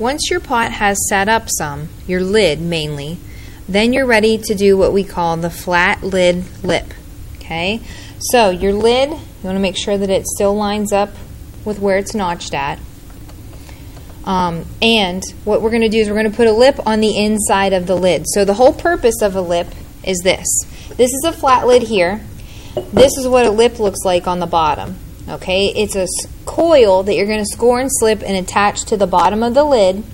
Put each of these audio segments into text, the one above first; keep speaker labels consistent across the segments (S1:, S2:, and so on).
S1: once your pot has set up some, your lid mainly, then you're ready to do what we call the flat lid lip. Okay? So your lid, you want to make sure that it still lines up with where it's notched at. And what we're going to do is we're going to put a lip on the inside of the lid. So the whole purpose of a lip is this. This is a flat lid here. This is what a lip looks like on the bottom. Okay, it's a coil that you're going to score and slip and attach to the bottom of the lid.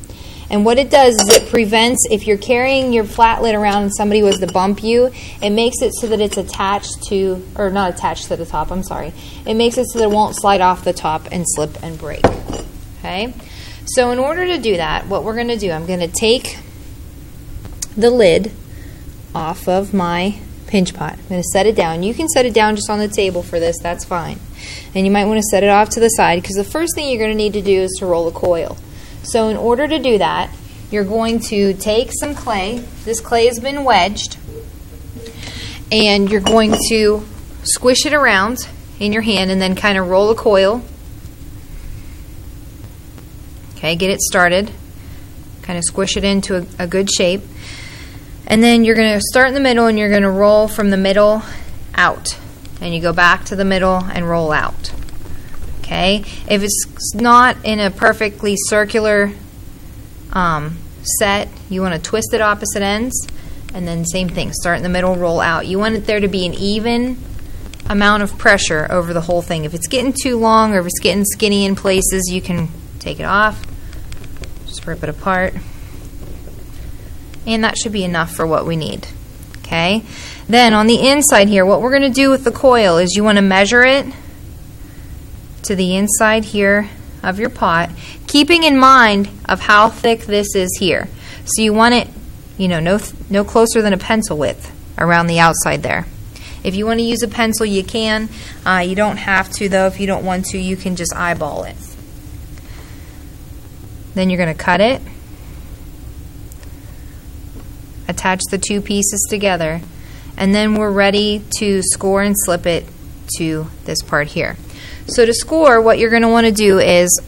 S1: And what it does is it prevents, if you're carrying your flat lid around and somebody was to bump you, it makes it so that it's attached to, or not attached to the top, I'm sorry. It makes it so that it won't slide off the top and slip and break. Okay, so in order to do that, what we're going to do, I'm going to take the lid off of my pinch pot. I'm going to set it down. You can set it down just on the table for this, that's fine. And you might want to set it off to the side because the first thing you're going to need to do is to roll a coil. So in order to do that, you're going to take some clay. This clay has been wedged. And you're going to squish it around in your hand and then kind of roll a coil. Okay, get it started. Kind of squish it into a good shape. And then you're going to start in the middle and you're going to roll from the middle out. And you go back to the middle and roll out. Okay? If it's not in a perfectly circular set, you want to twist it opposite ends. And then same thing. Start in the middle, roll out. You want it there to be an even amount of pressure over the whole thing. If it's getting too long or if it's getting skinny in places, you can take it off. Just rip it apart. And that should be enough for what we need. Okay? Then on the inside here, what we're going to do with the coil is you want to measure it to the inside here of your pot, keeping in mind of how thick this is here. So you want it, you know, no closer than a pencil width around the outside there. If you want to use a pencil, you can. You don't have to, though. If you don't want to, you can just eyeball it. Then you're going to cut it. Attach the two pieces together, and then we're ready to score and slip it to this part here. So to score, what you're going to want to do is,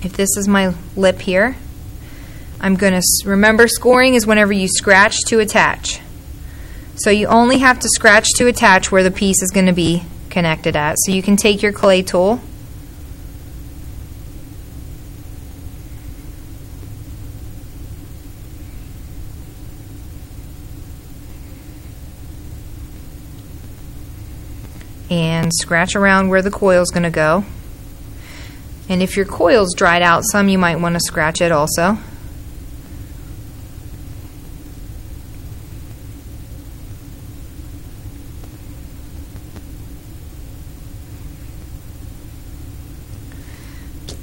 S1: if this is my lip here, I'm going to remember scoring is whenever you scratch to attach. So you only have to scratch to attach where the piece is going to be connected at. So you can take your clay tool and scratch around where the coil is going to go. And if your coil's dried out some, you might want to scratch it also.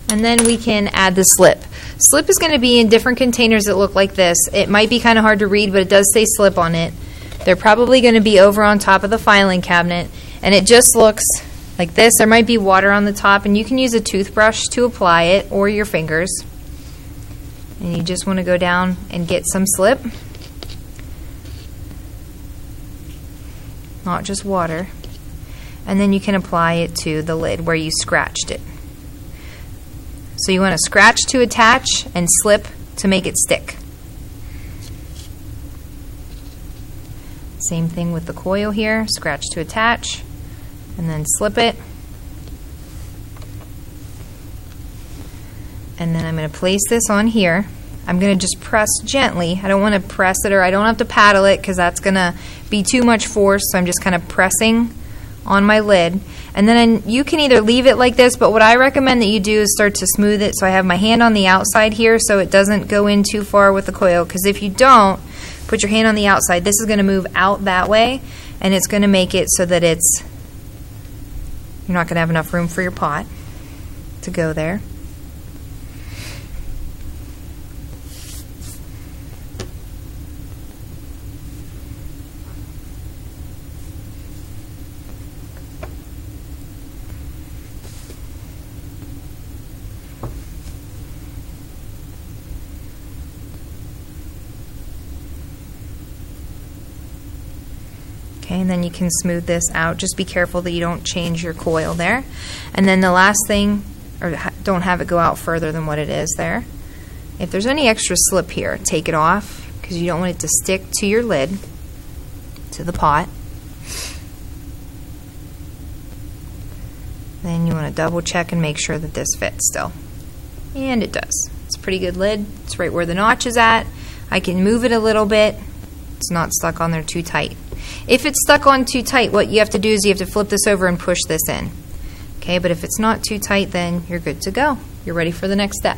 S1: And then we can add the slip. Slip is going to be in different containers that look like this. It might be kind of hard to read, but it does say slip on it. They're probably going to be over on top of the filing cabinet. And it just looks like this. There might be water on the top, and you can use a toothbrush to apply it or your fingers. And you just want to go down and get some slip. Not just water. And then you can apply it to the lid where you scratched it. So you want to scratch to attach and slip to make it stick. Same thing with the coil here. Scratch to attach and then slip it. And then I'm going to place this on here. I'm going to just press gently. I don't want to press it, or I don't have to paddle it because that's going to be too much force. So I'm just kind of pressing on my lid. And then you can either leave it like this, but what I recommend that you do is start to smooth it. So I have my hand on the outside here so it doesn't go in too far with the coil, because if you don't, put your hand on the outside, this is going to move out that way, and it's going to make it so that you're not going to have enough room for your pot to go there. Okay, and then you can smooth this out. Just be careful that you don't change your coil there. And then the last thing, or don't have it go out further than what it is there. If there's any extra slip here, take it off because you don't want it to stick to your lid, to the pot. Then you want to double check and make sure that this fits still. And it does. It's a pretty good lid. It's right where the notch is at. I can move it a little bit. It's not stuck on there too tight. If it's stuck on too tight, what you have to do is you have to flip this over and push this in. Okay, but if it's not too tight, then you're good to go. You're ready for the next step.